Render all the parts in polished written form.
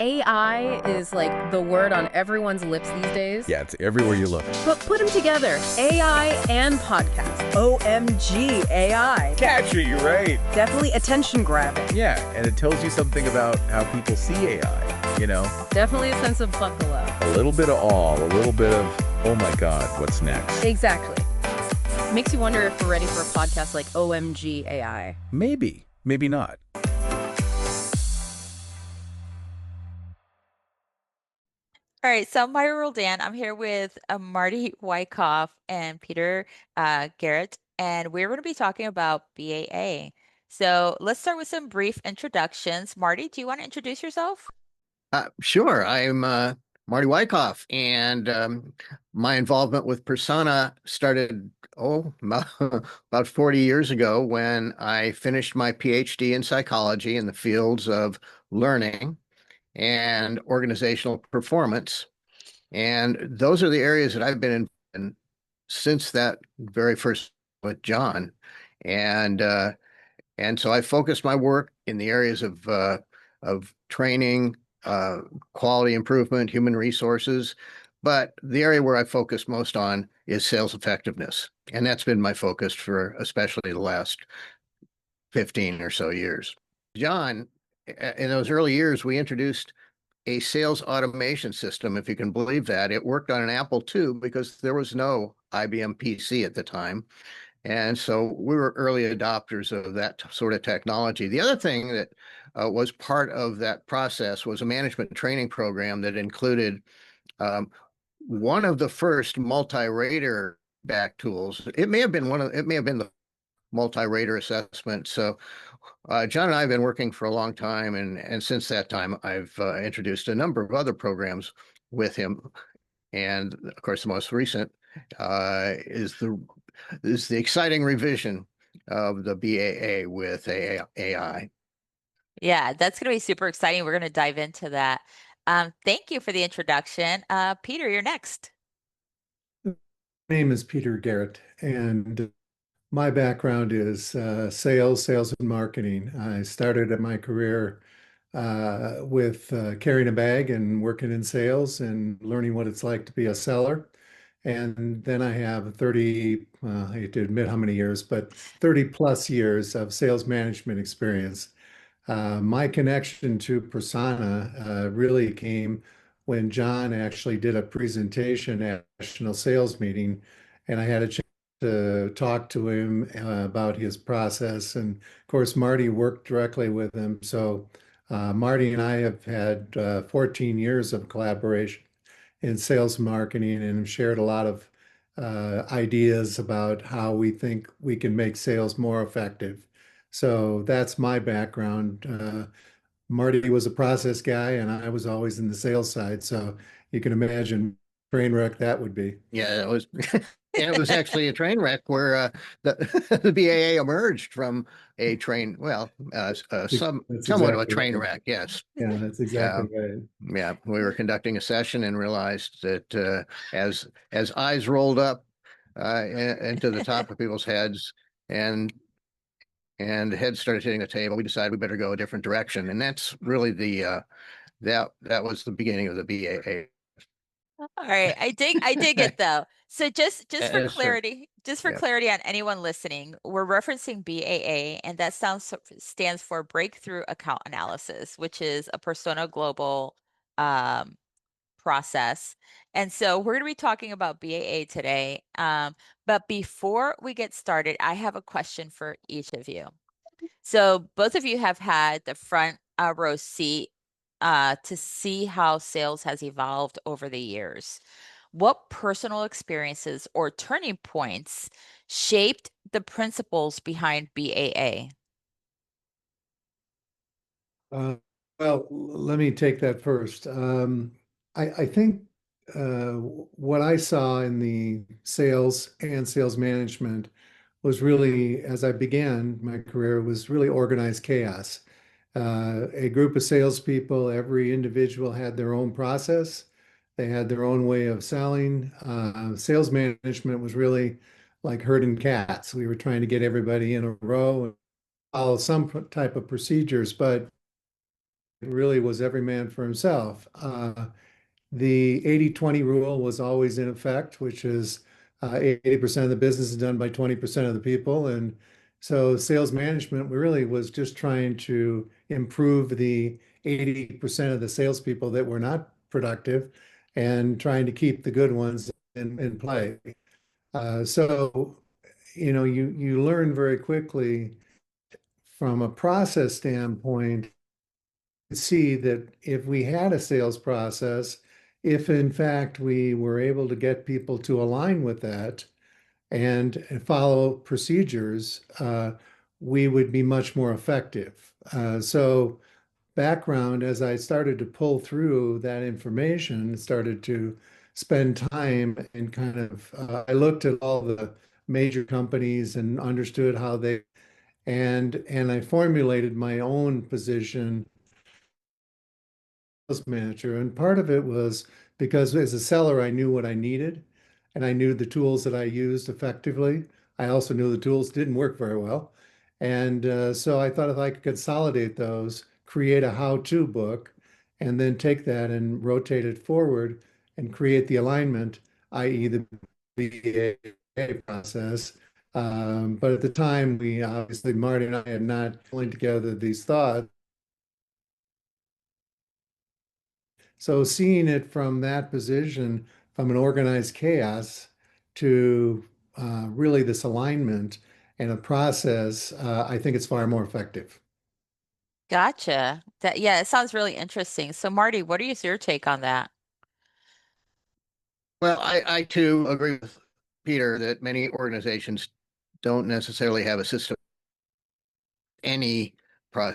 AI is like the word on everyone's lips these days. Yeah, it's everywhere you look. But put them together, AI and podcast. OMG, AI. Catchy, right? Definitely attention grabbing. Yeah, and it tells you something about how people see AI, you know? Definitely a sense of buckle up. A little bit of awe, a little bit of, oh my God, what's next? Exactly. Makes you wonder if we're ready for a podcast like OMG AI. Maybe, maybe not. All right, so I'm Myra Roldan. I'm here with Marty Wikoff and Peter Geordt, and we're going to be talking about BAA. So let's start with some brief introductions. Marty, do you want to introduce yourself? Sure. I'm Marty Wikoff, and my involvement with Persona started, about 40 years ago when I finished my PhD in psychology in the fields of learning and organizational performance. And those are the areas that I've been in since that very first with John. And so I focused my work in the areas of training, quality improvement, human resources. But the area where I focus most on is sales effectiveness. And that's been my focus for especially the last 15 or so years. John, in those early years, we introduced a sales automation system, if you can believe that. It worked on an Apple II because there was no IBM PC at the time. And so we were early adopters of that sort of technology. The other thing that was part of that process was a management training program that included one of the first multi-rater back tools. It may have been the multi-rater assessment. So John and I have been working for a long time, and since that time, I've introduced a number of other programs with him. And of course, the most recent is the exciting revision of the BAA with AI. Yeah, that's going to be super exciting. We're going to dive into that. Thank you for the introduction. Peter, you're next. My name is Peter Geordt, and my background is sales and marketing. I started my career with carrying a bag and working in sales and learning what it's like to be a seller. And then I have 30, I hate to admit how many years, but 30 plus years of sales management experience. My connection to Persona really came when John actually did a presentation at a national sales meeting, and I had a chance to talk to him about his process. And of course, Marty worked directly with him. So Marty and I have had 14 years of collaboration in sales and marketing and have shared a lot of ideas about how we think we can make sales more effective. So that's my background. Marty was a process guy, and I was always in the sales side. So you can imagine train wreck that would be. Yeah, it was. And it was actually a train wreck where the BAA emerged from a train, somewhat of a train wreck, yes. Yeah, that's exactly right. Yeah, we were conducting a session and realized that as eyes rolled up into the top of people's heads and heads started hitting the table, we decided we better go a different direction. And that's really that was the beginning of the BAA. All right, I dig it though. So just for Yes, sir. clarity, Yeah. clarity on anyone listening, we're referencing BAA, and that stands for Breakthrough Account Analysis, which is a Persona Global process. And so we're going to be talking about BAA today. But before we get started, I have a question for each of you. So both of you have had the front row seat to see how sales has evolved over the years. What personal experiences or turning points shaped the principles behind BAA? Well, let me take that first. I think what I saw in the sales and sales management was really, as I began my career, was really organized chaos. A group of salespeople, every individual had their own process. They had their own way of selling. Sales management was really like herding cats. We were trying to get everybody in a row and follow some type of procedures, but really was every man for himself. The 80-20 rule was always in effect, which is 80% of the business is done by 20% of the people. And so sales management really was just trying to improve the 80% of the salespeople that were not productive and trying to keep the good ones in play. So, you learn very quickly from a process standpoint, see that if we had a sales process, if in fact we were able to get people to align with that and follow procedures, we would be much more effective. So background, as I started to pull through that information, started to spend time and kind of, I looked at all the major companies and understood how they, and I formulated my own position sales manager. And part of it was because as a seller, I knew what I needed and I knew the tools that I used effectively. I also knew the tools didn't work very well. And so I thought if I could consolidate those, create a how-to book, and then take that and rotate it forward and create the alignment, i.e. the BAA process. But at the time, we obviously, Marty and I had not pulling together these thoughts. So seeing it from that position, from an organized chaos to really this alignment and a process, I think it's far more effective. Gotcha. Yeah, it sounds really interesting. So Marty, what is your take on that? Well, I too agree with Peter that many organizations don't necessarily have a system any pro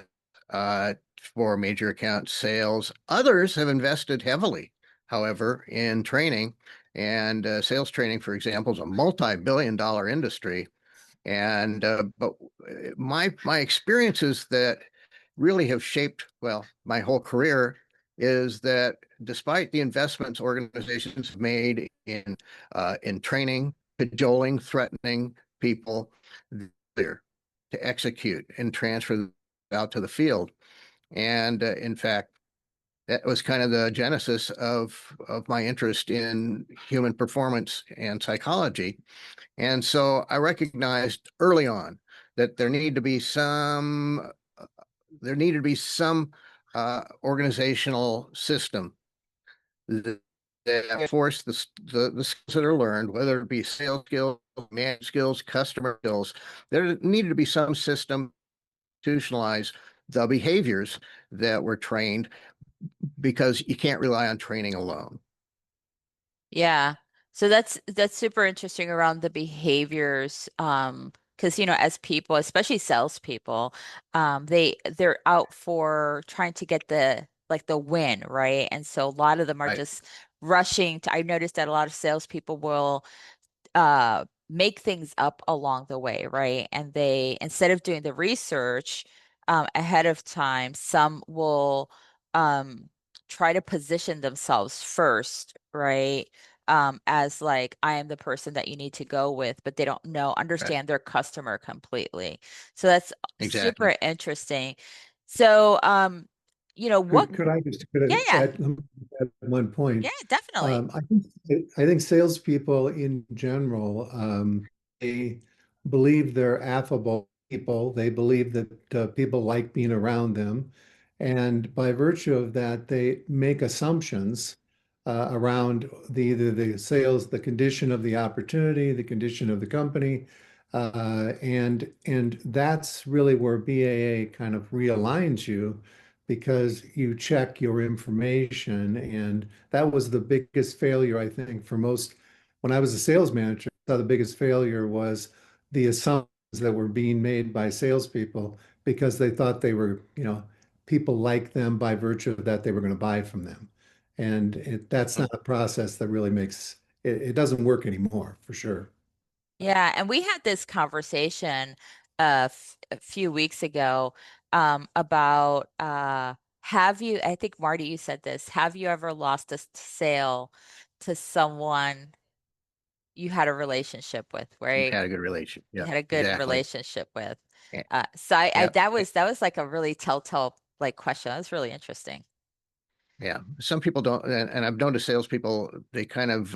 for major account sales. Others have invested heavily, however, in training and sales training, for example, is a multi-billion-dollar industry. And but my experiences that really have shaped, well, my whole career is that despite the investments organizations have made in training, cajoling, threatening people, they're to execute and transfer out to the field. And in fact, that was kind of the genesis of my interest in human performance and psychology. And so I recognized early on that there needed to be some organizational system that, that forced the skills that are learned, whether it be sales skills, management skills, customer skills. There needed to be some system to institutionalize the behaviors that were trained because you can't rely on training alone. Yeah. So that's super interesting around the behaviors. Because as people, especially salespeople, they're out for trying to get the win, right? And so a lot of them are Right. just rushing to, I noticed that a lot of salespeople will make things up along the way, right? And they, instead of doing the research ahead of time, some will try to position themselves first, right? As like, I am the person that you need to go with, but they don't Right. understand their customer completely. So that's Exactly. super interesting. So, what, Could I yeah, add one yeah, point? definitely. I think salespeople in general, they believe they're affable people. They believe that people like being around them, and by virtue of that, they make assumptions around either the sales, the condition of the opportunity, the condition of the company, and that's really where BAA kind of realigns you because you check your information. And that was the biggest failure, I think, for most. When I was a sales manager, I saw the biggest failure was the assumptions that were being made by salespeople because they thought they were, people like them by virtue of that they were going to buy from them. And that's not a process that really makes it doesn't work anymore, for sure. Yeah, and we had this conversation a few weeks ago about have you, I think Marty, you said this, have you ever lost a sale to someone you had a relationship with, You've right? had a good relation. You Yeah, had a good exactly. relationship with. Yeah. So I Yeah. that was like a really telltale like question. That's really interesting. Yeah, some people don't, and I've noticed salespeople, they kind of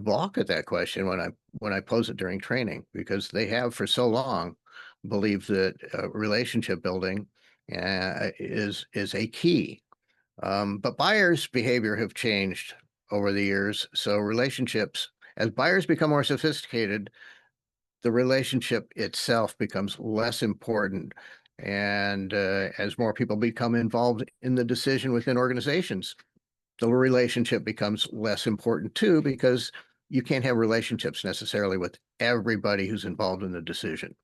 balk at that question when I pose it during training, because they have for so long believed that relationship building is a key. But buyers' behavior have changed over the years. So relationships, as buyers become more sophisticated, the relationship itself becomes less important. And as more people become involved in the decision within organizations, the relationship becomes less important too, because you can't have relationships necessarily with everybody who's involved in the decision.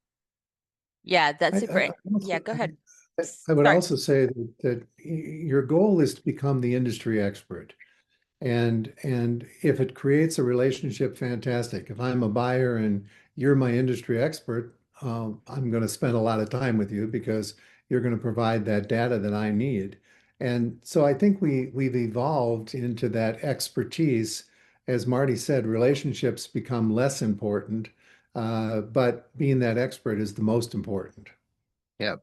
Yeah, that's I, super. I, Yeah, go ahead. I would Sorry. also say that your goal is to become the industry expert. And if it creates a relationship, fantastic. If I'm a buyer and you're my industry expert, I'm going to spend a lot of time with you because you're going to provide that data that I need. And so I think we've evolved into that expertise. As Marty said, relationships become less important, but being that expert is the most important. Yeah,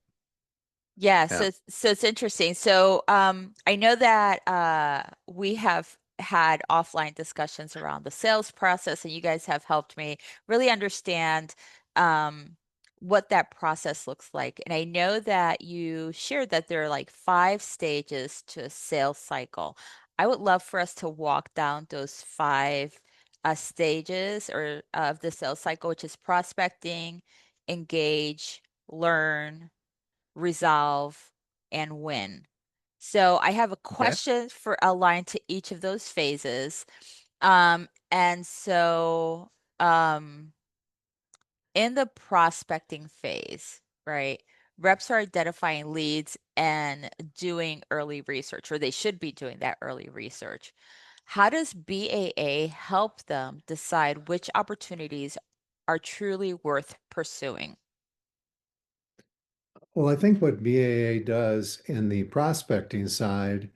Yeah, yeah. so it's interesting. So I know that we have had offline discussions around the sales process, and you guys have helped me really understand um what that process looks like. And I know that you shared that there are like 5 stages to a sales cycle. I would love for us to walk down those 5 stages or of the sales cycle, which is prospecting, engage, learn, resolve, and win. So I have a Okay. question for aligned to each of those phases. And so in the prospecting phase, right, reps are identifying leads and doing early research, or they should be doing that early research. How does BAA help them decide which opportunities are truly worth pursuing? Well, I think what BAA does in the prospecting side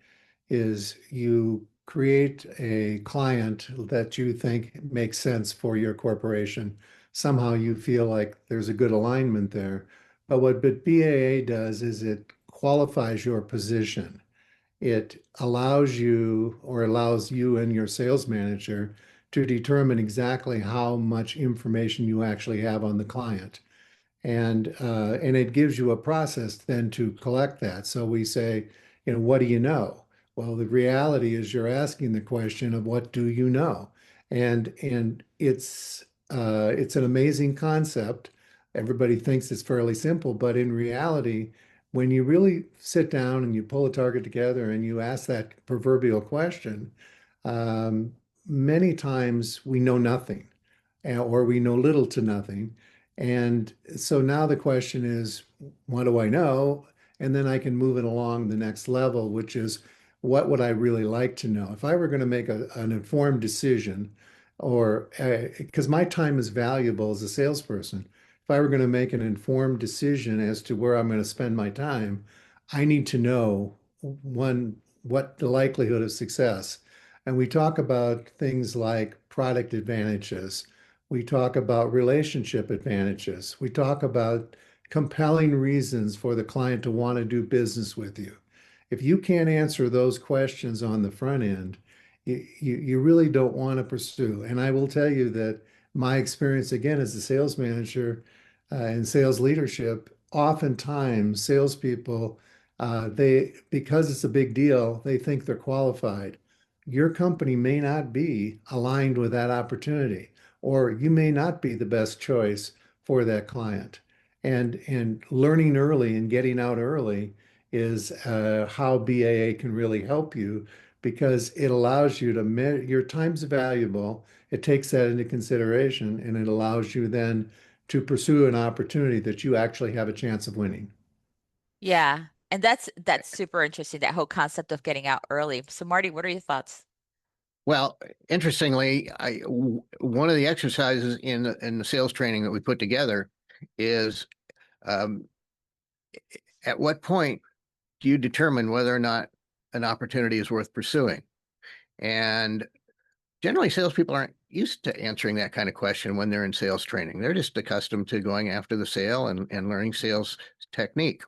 is you create a client that you think makes sense for your corporation. Somehow you feel like there's a good alignment there. But what BAA does is it qualifies your position. It allows you and your sales manager to determine exactly how much information you actually have on the client. And it gives you a process then to collect that. So we say, what do you know? Well, the reality is you're asking the question of what do you know? And it's an amazing concept. Everybody thinks it's fairly simple, but in reality, when you really sit down and you pull a target together and you ask that proverbial question, um, many times we know nothing, or we know little to nothing. And so now the question is, what do I know? And then I can move it along the next level, which is, what would I really like to know? If I were going to make an informed decision, or because my time is valuable as a salesperson, if I were going to make an informed decision as to where I'm going to spend my time, I need to know, one, what the likelihood of success. And we talk about things like product advantages. We talk about relationship advantages. We talk about compelling reasons for the client to want to do business with you. If you can't answer those questions on the front end, you really don't want to pursue. And I will tell you that my experience, again, as a sales manager in sales leadership, oftentimes salespeople, because it's a big deal, they think they're qualified. Your company may not be aligned with that opportunity, or you may not be the best choice for that client. And learning early and getting out early is how BAA can really help you, because it allows you to your time's valuable. It takes that into consideration, and it allows you then to pursue an opportunity that you actually have a chance of winning. Yeah, and that's super interesting, that whole concept of getting out early. So Marty, what are your thoughts? Well, interestingly, one of the exercises in the sales training that we put together is, um, at what point do you determine whether or not an opportunity is worth pursuing? And generally, salespeople aren't used to answering that kind of question when they're in sales training. They're just accustomed to going after the sale and learning sales technique.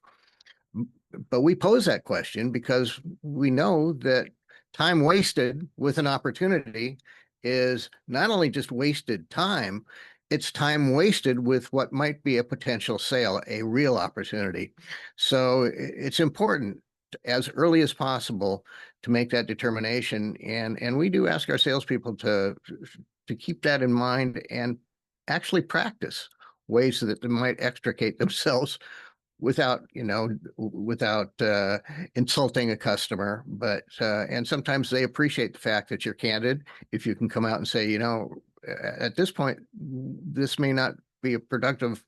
But we pose that question because we know that time wasted with an opportunity is not only just wasted time, it's time wasted with what might be a potential sale, a real opportunity. So it's important as early as possible to make that determination. And we do ask our salespeople to keep that in mind and actually practice ways that they might extricate themselves without, without insulting a customer. But and sometimes they appreciate the fact that you're candid. If you can come out and say, at this point, this may not be a productive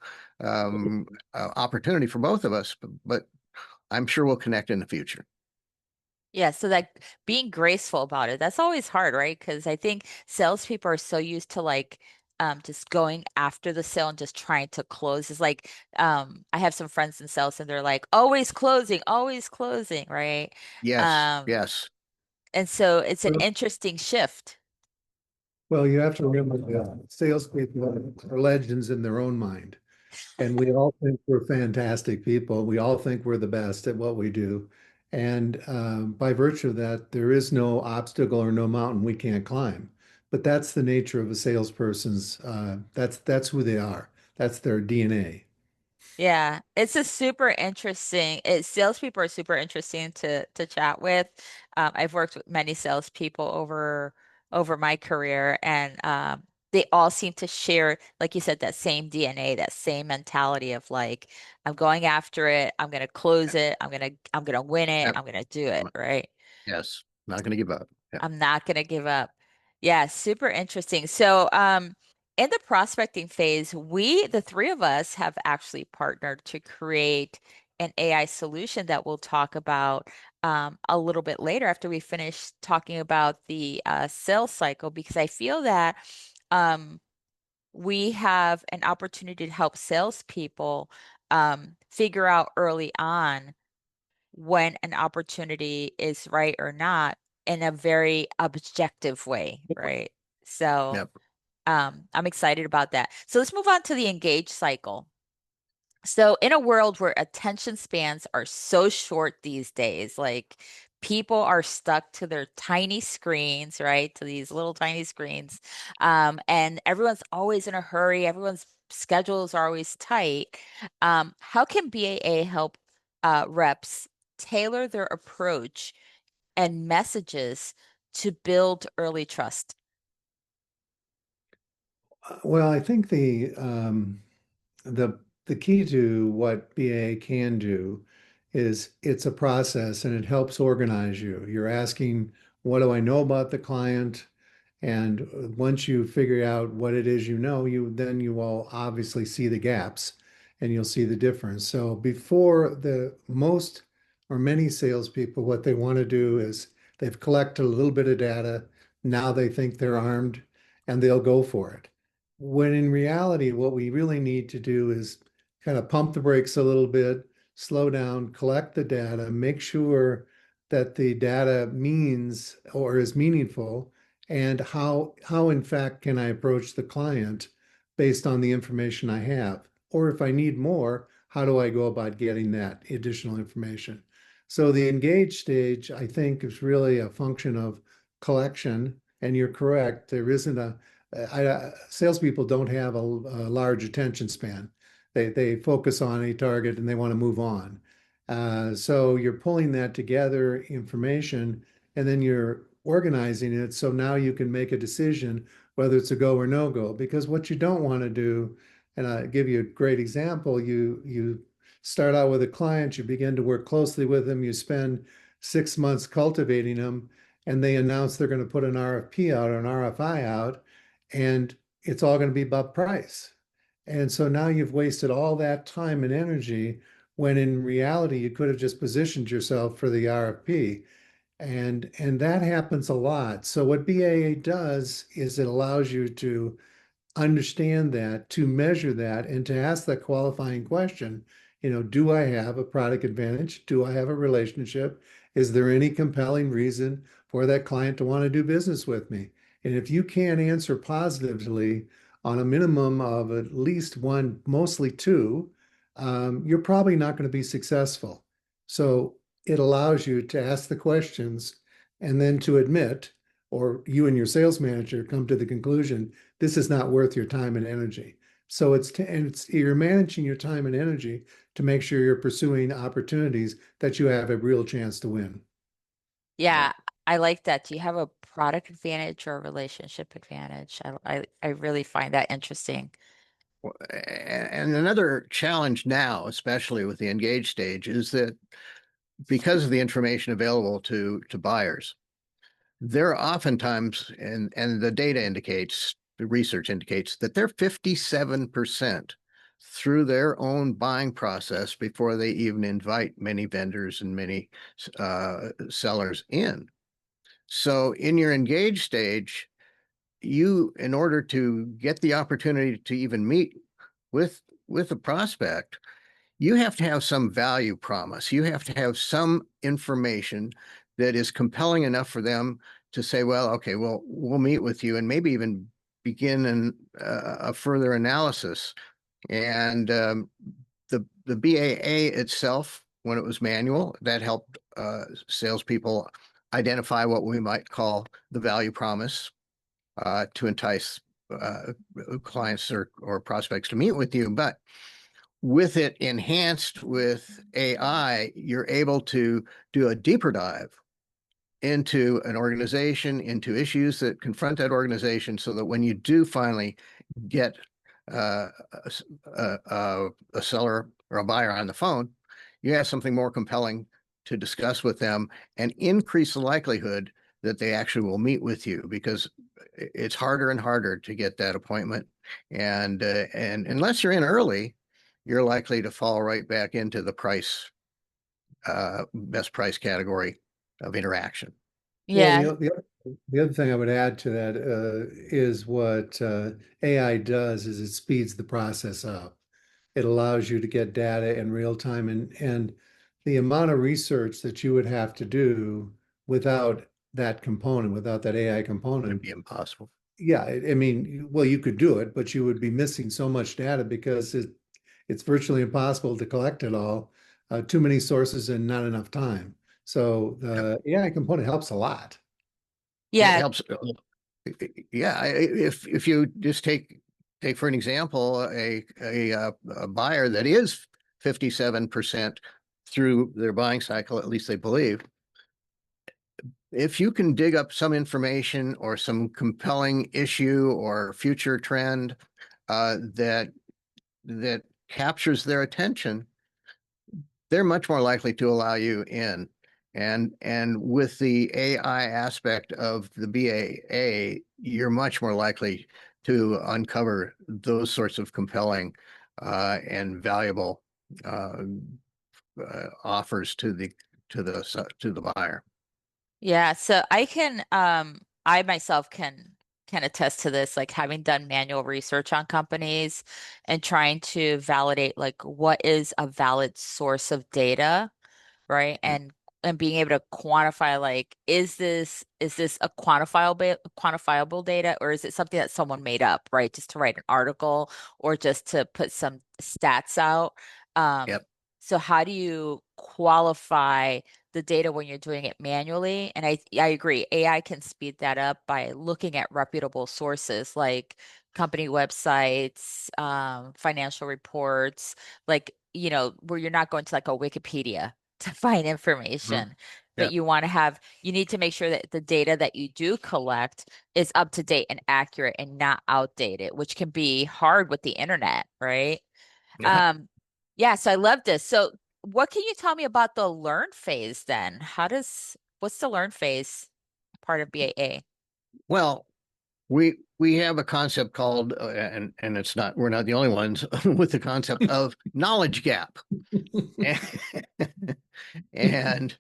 opportunity for both of us, but I'm sure we'll connect in the future. Yeah, so that being graceful about it, that's always hard, right? Because I think salespeople are so used to like just going after the sale and just trying to close. It's like I have some friends in sales and they're like always closing, right? Yes, Um, yes. and so it's an Well, interesting shift. well, you have to remember that salespeople are legends in their own mind. And we all think we're fantastic people. We all think we're the best at what we do. And by virtue of that, there is no obstacle or no mountain we can't climb. But that's the nature of a salesperson's, that's who they are. That's their DNA. Yeah, it's a super interesting. Salespeople are super interesting to chat with. I've worked with many salespeople over my career, and they all seem to share, like you said, that same DNA, that same mentality of like, I'm going after it, I'm gonna close it, I'm gonna win it, Yep. I'm gonna do it, right? Yes. Not going to give up. Yeah. I'm not going to give up. Yeah, super interesting. So, in the prospecting phase, the three of us, have actually partnered to create an AI solution that we'll talk about a little bit later after we finish talking about the sales cycle, because I feel that um, we have an opportunity to help salespeople figure out early on when an opportunity is right or not in a very objective way, right? So Yep. I'm excited about that. So let's move on to the engage cycle. So in a world where attention spans are so short these days, like people are stuck to their tiny screens, right? To these little tiny screens. And everyone's always in a hurry, everyone's schedules are always tight. How can BAA help reps tailor their approach and messages to build early trust? Well, I think the the key to what BA can do is it's a process and it helps organize you. You're asking, what do I know about the client? And once you figure out what it is you will obviously see the gaps and you'll see the difference. So before the most or many salespeople, what they want to do is they've collected a little bit of data. Now they think they're armed and they'll go for it. When in reality, what we really need to do is kind of pump the brakes a little bit, slow down, collect the data, make sure that the data means or is meaningful, and how in fact can I approach the client based on the information I have? Or if I need more, how do I go about getting that additional information? So the engage stage, I think, is really a function of collection. And you're correct, there isn't salespeople don't have a large attention span. They focus on a target and they want to move on. So you're pulling that together information and then you're organizing it so now you can make a decision whether it's a go or no go. Because what you don't want to do, and I'll give you a great example, you start out with a client, you begin to work closely with them, you spend 6 months cultivating them, and they announce they're going to put an RFP out or an RFI out, and it's all going to be about price. And so now you've wasted all that time and energy when in reality you could have just positioned yourself for the RFP. And that happens a lot. So what BAA does is it allows you to understand that, to measure that, and to ask that qualifying question, do I have a product advantage? Do I have a relationship? Is there any compelling reason for that client to want to do business with me? And if you can't answer positively on a minimum of at least one, mostly two, you're probably not going to be successful. So it allows you to ask the questions and then to admit, or you and your sales manager come to the conclusion, this is not worth your time and energy. So you're managing your time and energy to make sure you're pursuing opportunities that you have a real chance to win. Yeah, I like that. Do you have a product advantage or a relationship advantage? I really find that interesting. And another challenge now, especially with the engaged stage, is that because of the information available to buyers, they're oftentimes, and the data indicates, the research indicates that they're 57% through their own buying process before they even invite many vendors and many sellers in. So in your engaged stage, you, in order to get the opportunity to even meet with a prospect, you have to have some value promise. You have to have some information that is compelling enough for them to say, well, okay, well, we'll meet with you, and maybe even begin a further analysis. And the BAA itself, when it was manual, that helped salespeople identify what we might call the value promise to entice clients or prospects to meet with you. But with it enhanced with AI, you're able to do a deeper dive into an organization, into issues that confront that organization, so that when you do finally get a seller or a buyer on the phone, you have something more compelling to discuss with them and increase the likelihood that they actually will meet with you, because it's harder and harder to get that appointment. And unless you're in early, you're likely to fall right back into the best price category of interaction. Well, Yeah, the other thing I would add to that is what AI does is it speeds the process up. It allows you to get data in real time, and the amount of research that you would have to do without that component, without that AI It'd component. be impossible. Yeah, I mean, well, you could do it, but you would be missing so much data because it's virtually impossible to collect it all. Too many sources and not enough time. So Yep. the AI component helps a lot. It yeah, helps. Yeah, if you just take for an example a buyer that is 57% through their buying cycle, at least they believe. If you can dig up some information or some compelling issue or future trend that captures their attention, they're much more likely to allow you in. And with the AI aspect of the BAA, you're much more likely to uncover those sorts of compelling and valuable offers to the buyer. yeah. So I myself can attest to this, like having done manual research on companies and trying to validate like what is a valid source of data, right? And being able to quantify like is this a quantifiable data, or is it something that someone made up, right? Just to write an article or just to put some stats out. Um, Yep. so how do you qualify the data when you're doing it manually? And I agree, AI can speed that up by looking at reputable sources like company websites, financial reports, like, where you're not going to like a Wikipedia to find Mhm. information, but Yep. you need to make sure that the data that you do collect is up to date and accurate and not outdated, which can be hard with the internet, right? Yeah. Um, yeah, so I love this. So what can you tell me about the learn phase then? What's the learn phase part of BAA? Well, we have a concept called and it's not, we're not the only ones with the concept of knowledge gap. and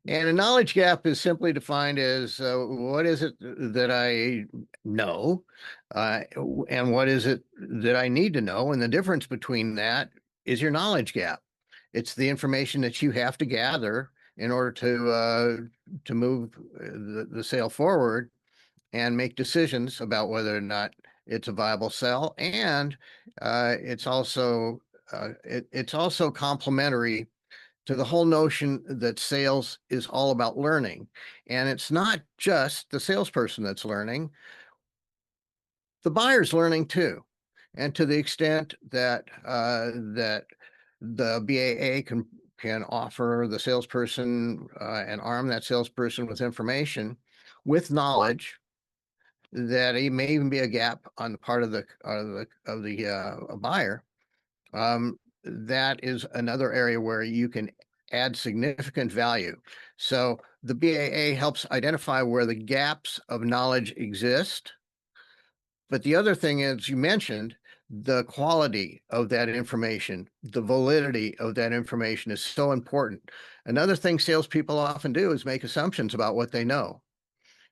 a knowledge gap is simply defined as what is it that I know, and what is it that I need to know, and the difference between that is your knowledge gap. It's the information that you have to gather in order to move the sale forward and make decisions about whether or not it's a viable sell, and it's also complementary to the whole notion that sales is all about learning. And it's not just the salesperson that's learning, the buyer's learning too. And to the extent that that the BAA can offer the salesperson and arm that salesperson with information, with knowledge, that it may even be a gap on the part of the buyer. That is another area where you can add significant value. So the BAA helps identify where the gaps of knowledge exist. But the other thing is, you mentioned the quality of that information, the validity of that information is so important. Another thing salespeople often do is make assumptions about what they know.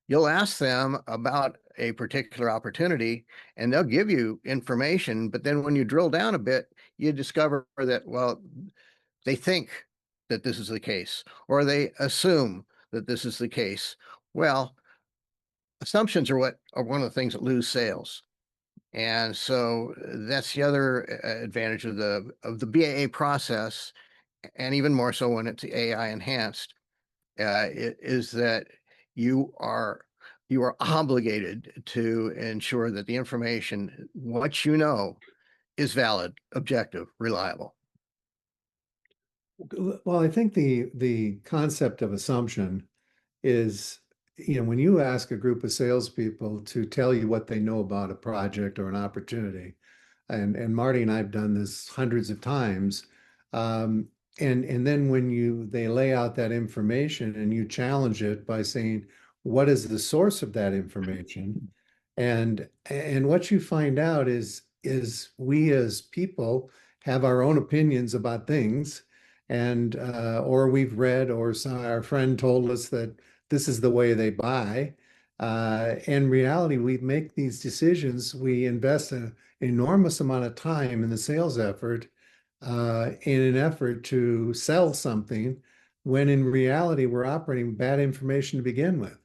You'll ask them about a particular opportunity and they'll give you information, but then when you drill down a bit, you discover that, well, they think that this is the case, or they assume that this is the case. Well, assumptions are one of the things that lose sales. And so that's the other advantage of the BAA process, and even more so when it's AI enhanced, is that you are obligated to ensure that the information, what you know, is valid, objective, reliable. Well, I think the concept of assumption is, when you ask a group of salespeople to tell you what they know about a project or an opportunity, and Marty and I've done this hundreds of times, and then when they lay out that information and you challenge it by saying, what is the source of that information? And what you find out is we as people have our own opinions about things, and or we've read, or our friend told us that this is the way they buy. In reality, we make these decisions. We invest an enormous amount of time in the sales effort in an effort to sell something, when in reality, we're operating bad information to begin with.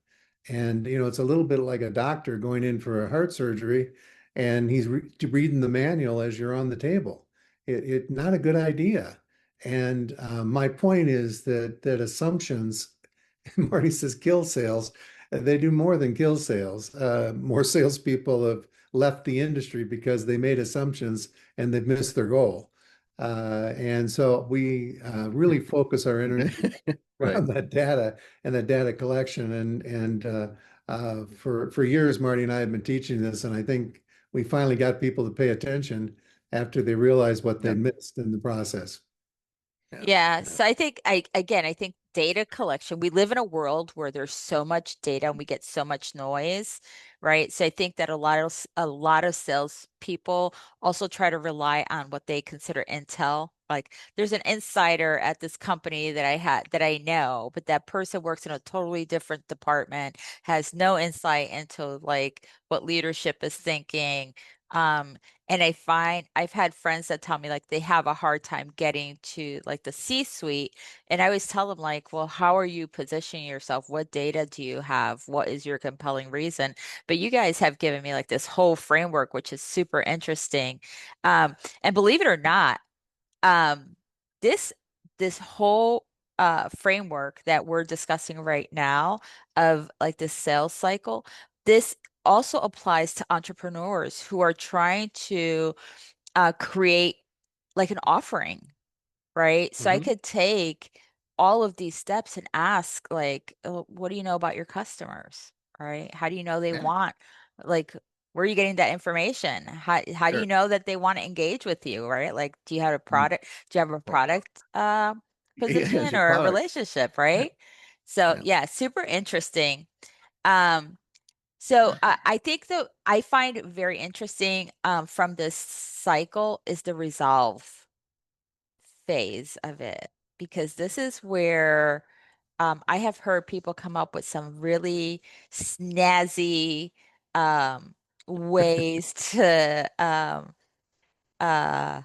And, it's a little bit like a doctor going in for a heart surgery and he's reading the manual as you're on the table. Not a good idea. And my point is that assumptions, Marty says kill sales. They do more than kill sales. More salespeople have left the industry because they made assumptions and they've missed their goal. And so we really focus our energy Right. on that data and the data collection. And for years, Marty and I have been teaching this, and I think we finally got people to pay attention after they realized what they Yep. missed in the process. Yeah, so I think data collection, we live in a world where there's so much data and we get so much noise, right? So I think that a lot of sales people also try to rely on what they consider intel. Like there's an insider at this company that I know, but that person works in a totally different department, has no insight into like what leadership is thinking. And I've had friends that tell me like they have a hard time getting to like the C-suite. And I always tell them like, well, how are you positioning yourself? What data do you have? What is your compelling reason? But you guys have given me like this whole framework, which is super interesting. And believe it or not, um, this this whole framework that we're discussing right now of like this sales cycle, this also applies to entrepreneurs who are trying to create like an offering, right? So I Mhm. could take all of these steps and ask, like, "Oh, what do you know about your customers, right? How do you know they Yeah, want, like, where are you getting that information? How do you sure. know that they want to engage with you, right? Like, do you have a Mm. product? Do you have a Well, product as position a or a product. relationship, right? So Yeah. yeah, super interesting. Um, so I think that I find it very interesting from this cycle is the resolve phase of it, because this is where I have heard people come up with some really snazzy ways to uh,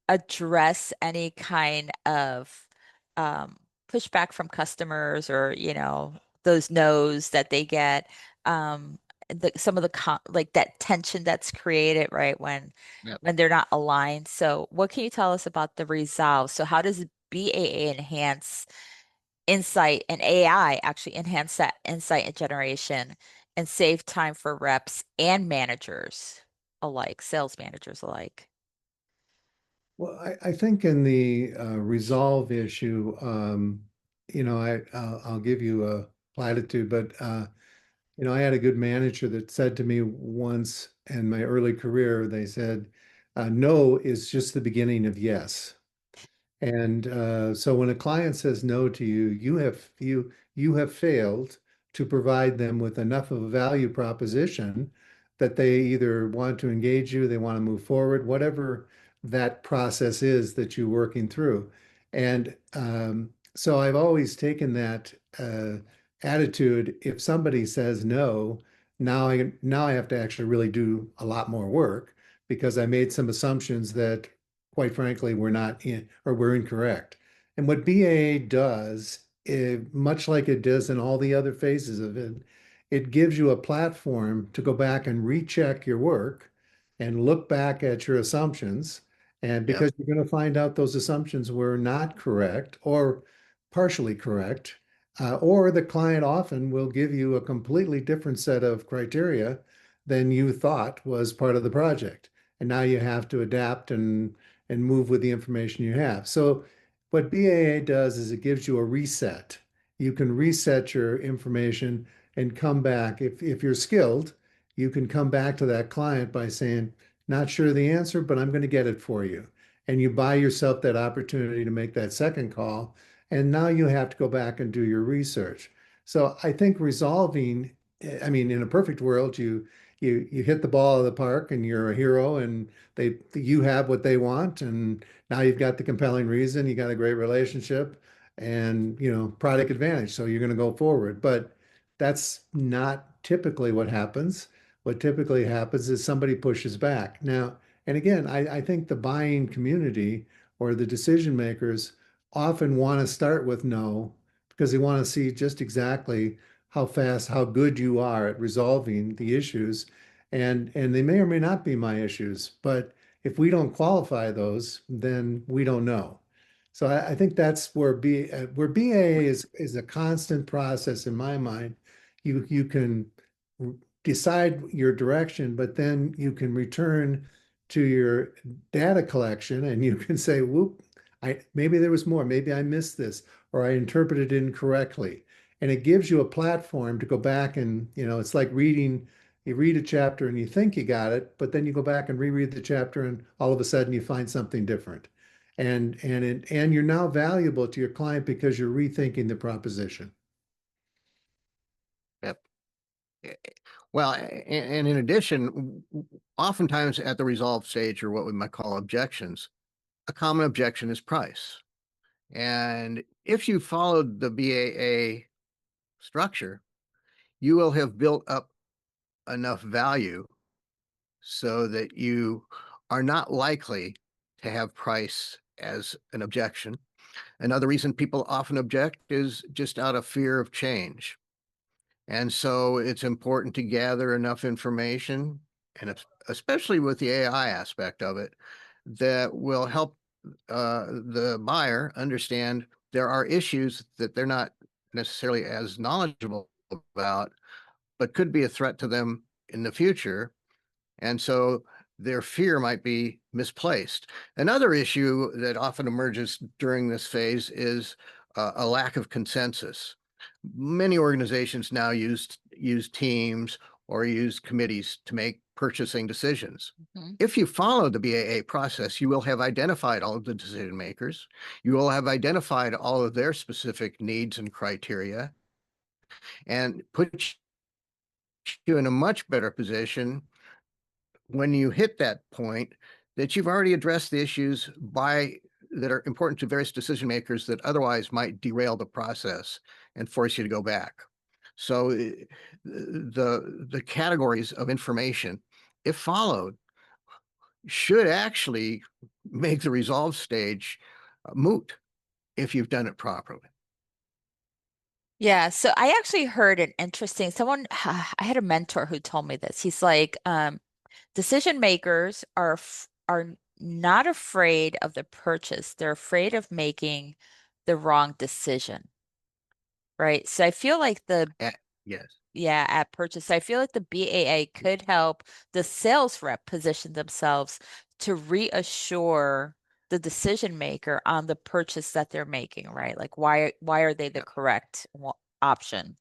address any kind of um, pushback from customers, or those no's that they get. Some of the like that tension that's created, right, when Yep. they're not aligned. So what can you tell us about the resolve? So how does BAA enhance insight and AI actually enhance that insight and generation and save time for reps and managers alike, sales managers alike? Well, I think in the resolve issue, I'll give you a platitude, but I had a good manager that said to me once in my early career, they said, no is just the beginning of yes. And so when a client says no to you, you have failed to provide them with enough of a value proposition that they either want to engage you, they want to move forward, whatever that process is that you're working through. And so I've always taken that attitude. If somebody says no, now I have to actually really do a lot more work because I made some assumptions that quite frankly, we're not in or we're incorrect. And what BAA does, much like it does in all the other phases of it, it gives you a platform to go back and recheck your work and look back at your assumptions. And Yep. because you're going to find out those assumptions were not correct or partially correct, or the client often will give you a completely different set of criteria than you thought was part of the project. And now you have to adapt and move with the information you have. So what BAA does is it gives you a reset. You can reset your information and come back. If you're skilled, you can come back to that client by saying, not sure the answer, but I'm going to get it for you. And you buy yourself that opportunity to make that second call. And now you have to go back and do your research. So I think resolving, I mean, in a perfect world, you hit the ball of the park and you're a hero and you have what they want, and now you've got the compelling reason, you got a great relationship and product advantage, so you're going to go forward. But that's not typically what happens. What typically happens is somebody pushes back now. And again, I think the buying community or the decision makers often want to start with no because they want to see just exactly how fast, how good you are at resolving the issues. And they may or may not be my issues, but if we don't qualify those, then we don't know. So I think that's where BA is a constant process in my mind. You can decide your direction, but then you can return to your data collection and you can say, whoop, maybe there was more, maybe I missed this, or I interpreted it incorrectly. And it gives you a platform to go back and, it's like you read a chapter and you think you got it, but then you go back and reread the chapter and all of a sudden you find something different. And you're now valuable to your client because you're rethinking the proposition. Yep. Well, and in addition, oftentimes at the resolve stage, or what we might call objections, a common objection is price. And if you followed the BAA structure, you will have built up enough value so that you are not likely to have price as an objection. Another reason people often object is just out of fear of change. And so it's important to gather enough information, and especially with the AI aspect of it, that will help the buyer understand there are issues that they're not necessarily as knowledgeable about, but could be a threat to them in the future. And so their fear might be misplaced. Another issue that often emerges during this phase is a lack of consensus. Many organizations now use teams or use committees to make purchasing decisions. Mhm. If you follow the BAA process, you will have identified all of the decision makers. You will have identified all of their specific needs and criteria, and put you in a much better position when you hit that point that you've already addressed the issues that are important to various decision makers that otherwise might derail the process and force you to go back. So the categories of information, if followed, should actually make the resolve stage moot if you've done it properly. Yeah, so I actually heard an interesting someone I had a mentor who told me this. He's like, decision makers are not afraid of the purchase. They're afraid of making the wrong decision, right? So I feel like Yes, yeah, at purchase, I feel like the BAA could help the sales rep position themselves to reassure the decision maker on the purchase that they're making, right? Like why are they the yeah. correct option?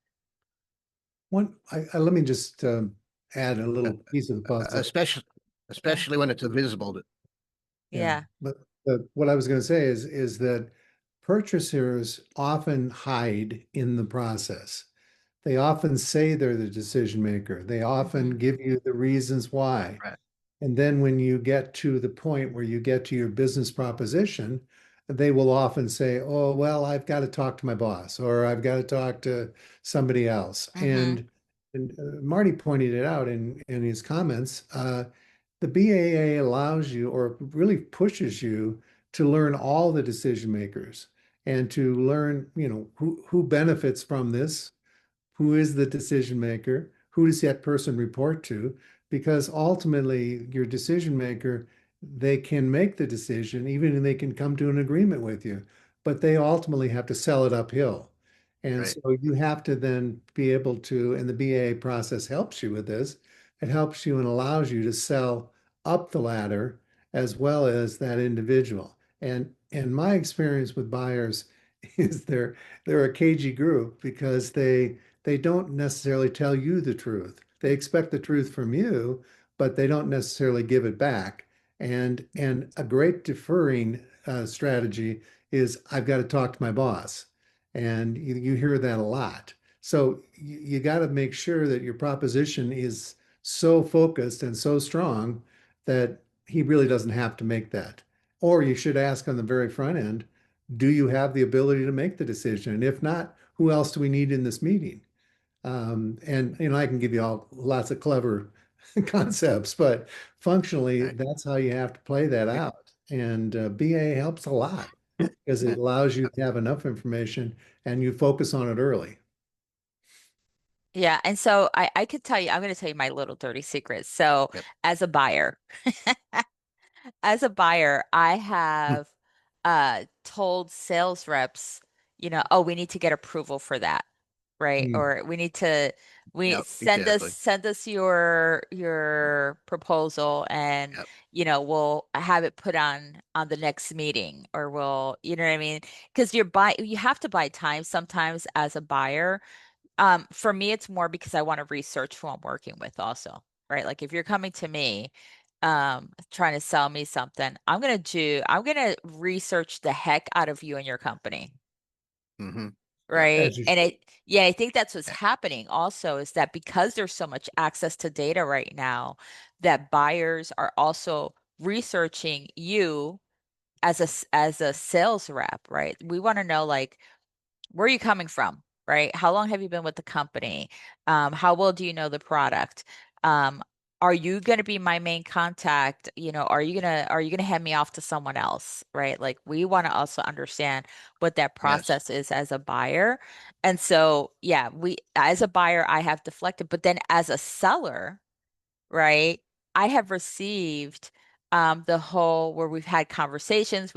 Let me just add a Uh, little piece of the puzzle. especially Yeah. especially when it's invisible. Yeah, Yeah. but what I was going to say is that purchasers often hide in the process. They often say they're the decision maker. They often Hmm. give you the reasons why. Right, And then when you get to the point where you get to your business proposition, they will often say, "Oh, well, I've got to talk to my boss, or I've got to talk to somebody else." Hmm. And Marty pointed it out in his comments. The BAA allows you, or really pushes you, to learn all the decision makers and to learn, who benefits from this, who is the decision maker, who does that person report to, because ultimately your decision maker, they can make the decision, even if they can come to an agreement with you, but they ultimately have to sell it uphill. And right, so you have to then be able to, and the BAA process helps you with this. It helps you and allows you to sell up the ladder as well as that individual. And my experience with buyers is they're a cagey group because they don't necessarily tell you the truth. They expect the truth from you, but they don't necessarily give it back. And a great deferring strategy is I've got to talk to my boss, and you hear that a lot. So you got to make sure that your proposition is so focused and so strong that he really doesn't have to make that. Or you should ask on the very front end, do you have the ability to make the decision? And if not, who else do we need in this meeting? And I can give you all lots of clever concepts, but functionally, right. that's how you have to play that Yeah, out. And BA helps a lot because it allows you to have enough information and you focus on it early. Yeah. And so I could tell you, I'm going to tell you my little dirty secret. So yep. as a buyer, as a buyer, I Hmm. have told sales reps, oh, we need to get approval for that, right? Mm, Or we Yep, exactly. send us your proposal and Yep, we'll have it put on the next meeting or we'll, you know what I mean? Because you have to buy time sometimes as a buyer. For me, it's more because I want to research who I'm working with also, right? Like if you're coming to me, trying to sell me something, I'm gonna research the heck out of you and your company, hmm, yep. right? as you And should. yeah, I think that's what's Yeah. happening also is that because there's so much access to data right now, that buyers are also researching you as a sales rep, right? We want to know like where are you coming from, right? How long have you been with the company? How well do you know the product? Um, are you going to be my main contact? Are you gonna hand me off to someone else, right? Like we want to also understand what that Yes. process is as a buyer. And so, yeah, we as a buyer, I have deflected, but then as a seller, right? I have received the whole where we've had conversations,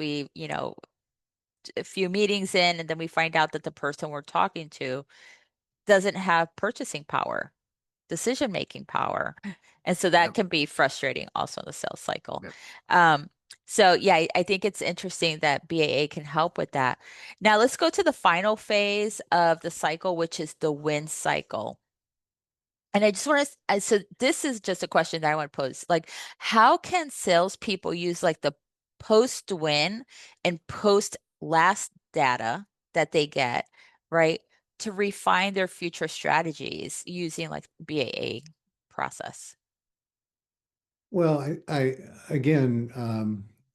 a few meetings in, and then we find out that the person we're talking to doesn't have purchasing power, decision making power. And so that Yep. can be frustrating also in the sales cycle. Yep. Um, so yeah, I think it's interesting that BAA can help with that. Now let's go to the final phase of the cycle, which is the win cycle. And I just want to, so this is just a question that I want to pose. Like, how can salespeople use like the post win and post last data that they get, right, to refine their future strategies using like BAA process? Well, again,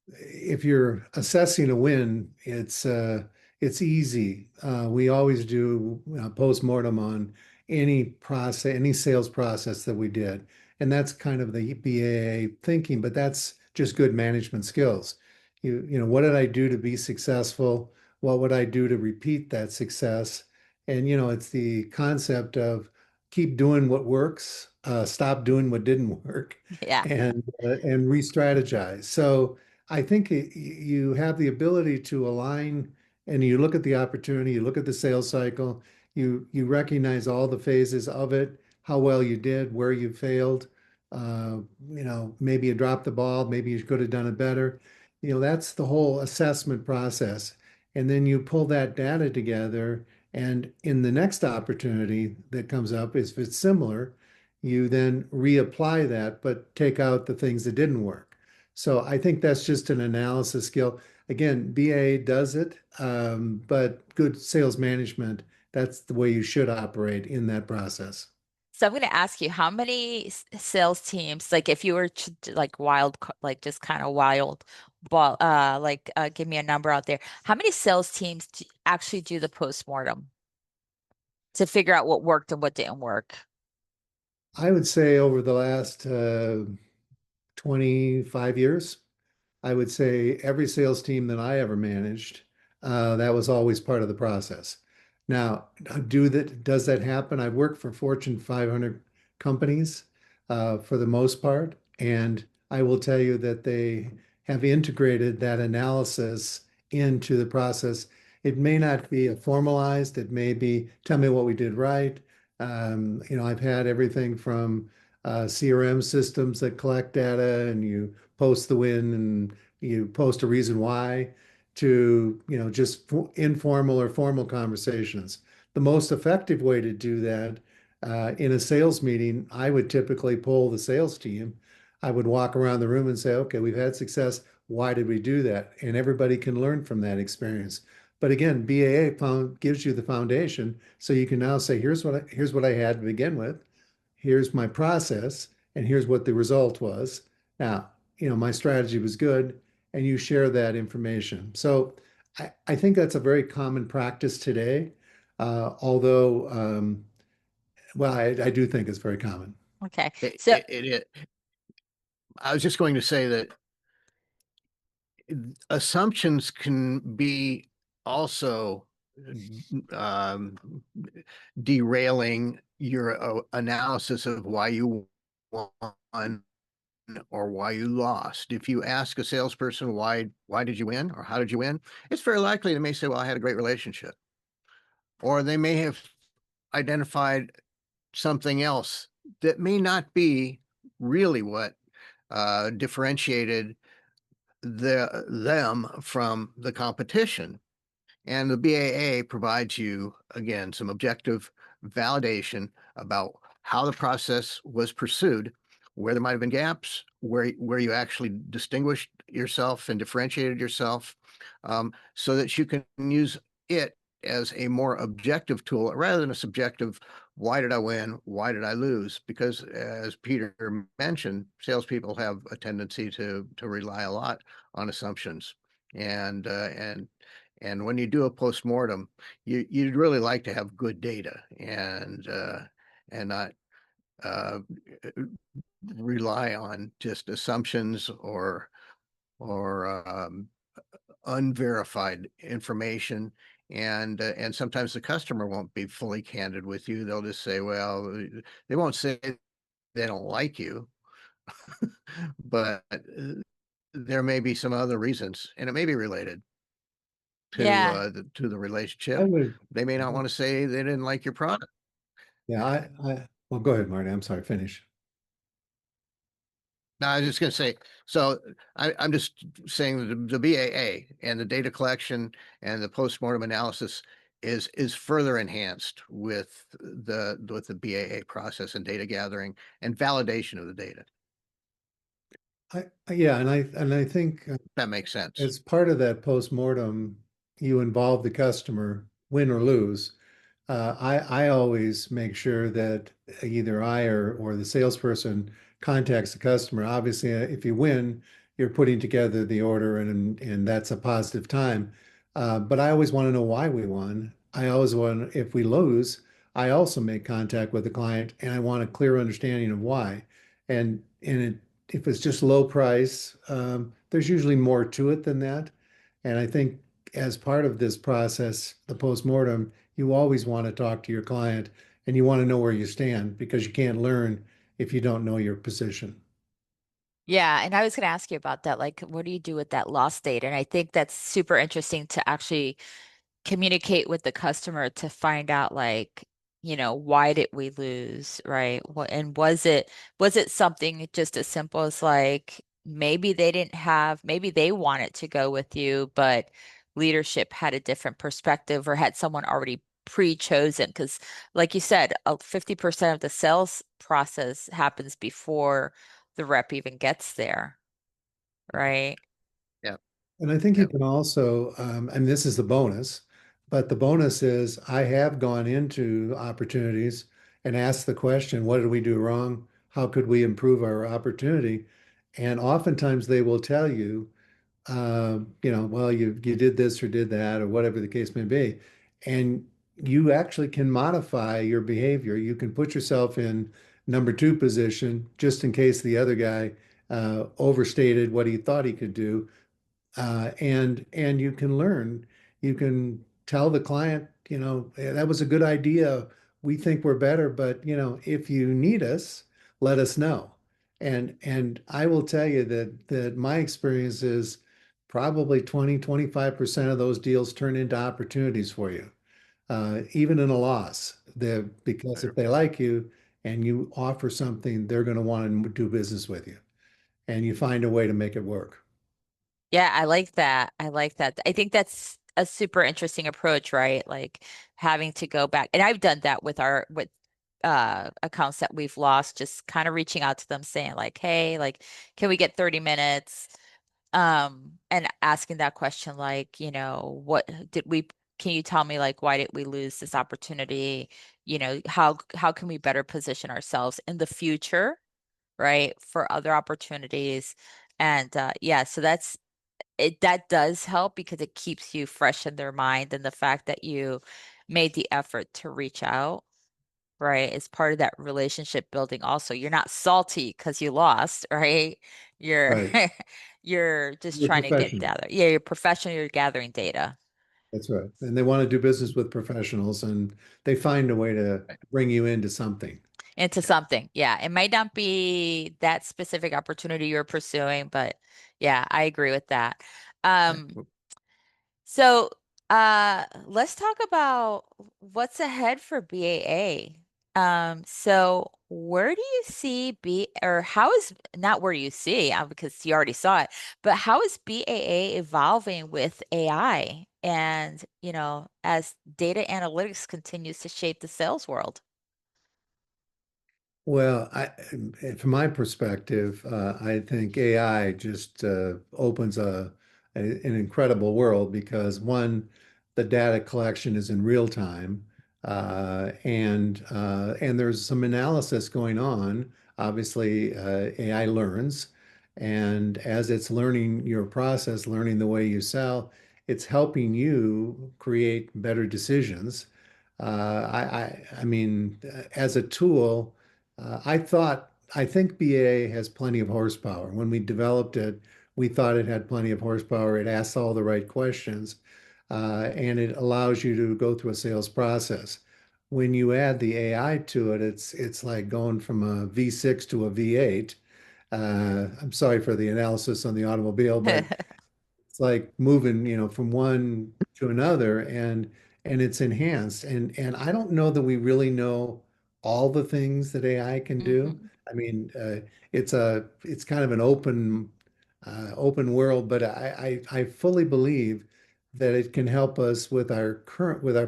if you're assessing a win, it's easy. We always do postmortem on any process, any sales process that we did, and that's kind of the BAA thinking. But that's just good management skills. What did I do to be successful? What would I do to repeat that success? And it's the concept of keep doing what works, stop doing what didn't work Yeah. and re-strategize. So I think you have the ability to align and you look at the opportunity, you look at the sales cycle, you recognize all the phases of it, how well you did, where you failed. Maybe you dropped the ball, maybe you could have done it better. That's the whole assessment process. And then you pull that data together, and in the next opportunity that comes up, if it's similar, you then reapply that, but take out the things that didn't work. So I think that's just an analysis skill. Again, BA does it, but good sales management, that's the way you should operate in that process. So I'm going to ask you, how many sales teams, like if you were to like like just kind of wild ball, give me a number out there. How many sales teams actually do the postmortem to figure out what worked and what didn't work? I would say over the last 25 years, I would say every sales team that I ever managed, that was always part of the process. Now, does that happen? I've worked for Fortune 500 companies for the most part, and I will tell you that they have integrated that analysis into the process. It may not be formalized. It may be, tell me what we did right. I've had everything from CRM systems that collect data and you post the win and you post a reason why to, just informal or formal conversations. The most effective way to do that in a sales meeting, I would typically poll the sales team. I would walk around the room and say, okay, we've had success. Why did we do that? And everybody can learn from that experience. But again, BAA gives you the foundation, so you can now say, here's what I had to begin with. Here's my process, and here's what the result was. Now, my strategy was good, and you share that information. So I think that's a very common practice today, although, well, I do think it's very common. Okay. It, So it, it, I was just going to say that assumptions can be also um, derailing your analysis of why you won or why you lost. If you ask a salesperson why did you win or how did you win, it's very likely they may say, well, I had a great relationship. Or they may have identified something else that may not be really what differentiated them from the competition. And the BAA provides you, again, some objective validation about how the process was pursued, where there might have been gaps, where you actually distinguished yourself and differentiated yourself, so that you can use it as a more objective tool rather than a subjective, why did I win? Why did I lose? Because as Peter mentioned, salespeople have a tendency to rely a lot on assumptions. And when you do a postmortem, you'd really like to have good data and not uh, rely on just assumptions or unverified information. And sometimes the customer won't be fully candid with you. They'll just say, well, they won't say they don't like you, but there may be some other reasons, and it may be related yeah. to the I relationship. would, They may not want to say they didn't like your product. yeah, well, go ahead, Marty. I'm sorry, finish. No, I was just going to say, so I'm just saying that the BAA and the data collection and the postmortem analysis is further enhanced with the BAA process and data gathering and validation of the data. Yeah, and I think That makes sense. as part of that postmortem, you involve the customer, win or lose. I always make sure that either I or the salesperson contacts the customer. Obviously, if you win, you're putting together the order, and that's a positive time. But I always want to know why we won. I always want, if we lose, I also make contact with the client, and I want a clear understanding of why. If it's just low price, there's usually more to it than that. And I think as part of this process, the postmortem, you always want to talk to your client and you want to know where you stand because you can't learn if you don't know your position. Yeah, and I was going to ask you about that. Like, what do you do with that lost data? And I think that's super interesting to actually communicate with the customer to find out, like, why did we lose, right? What, and was it something just as simple as like maybe they didn't have, maybe they wanted to go with you, but leadership had a different perspective or had someone already pre-chosen? Because, like you said, 50% of the sales process happens before the rep even gets there, right? Yeah. And I think you Yeah. can also, and this is the bonus, but the bonus is I have gone into opportunities and asked the question, what did we do wrong? How could we improve our opportunity? And oftentimes they will tell you, well, you did this or did that or whatever the case may be. And you actually can modify your behavior. You can put yourself in number two position just in case the other guy overstated what he thought he could do, and you can learn. You can tell the client, that was a good idea. We think we're better, but if you need us, let us know. And I will tell you that my experience is probably 20-25% of those deals turn into opportunities for you, even in a loss. Because if they like you and you offer something, they're going to want to do business with you, and you find a way to make it work. Yeah, I like that. I like that. I think that's a super interesting approach, right? Like having to go back. And I've done that with our with accounts that we've lost, just kind of reaching out to them saying like, "Hey, like can we get 30 minutes?" And asking that question like, what did we can you tell me like why did we lose this opportunity? How can we better position ourselves in the future, right? For other opportunities. And yeah, so that does help because it keeps you fresh in their mind, and the fact that you made the effort to reach out, right, is part of that relationship building also. You're not salty because you lost, right? You're Right. you're just You're trying to get professional. data. Yeah, you're professional, you're gathering data That's right. And they want to do business with professionals, and they find a way to Right. bring you into something. into something. Yeah, it might not be that specific opportunity you're pursuing, but yeah, I agree with that. Um, Right. So, let's talk about what's ahead for BAA. So where do you see or how is, not where you see, because you already saw it, but how is BAA evolving with AI and, as data analytics continues to shape the sales world? Well, from my perspective, I think AI just opens an incredible world because one, the data collection is in real time, and there's some analysis going on. Obviously, AI learns, and as it's learning your process, learning the way you sell, it's helping you create better decisions. I mean, as a tool. I think BA has plenty of horsepower. When we developed it, we thought it had plenty of horsepower. It asks all the right questions, and it allows you to go through a sales process. When you add the AI to it, it's like going from a V6 to a V8. I'm sorry for the analysis on the automobile, but it's like moving, from one to another, and it's enhanced. And I don't know that we really know all the things that AI can do. Hmm. I mean, it's kind of an open world, but I fully believe that it can help us with our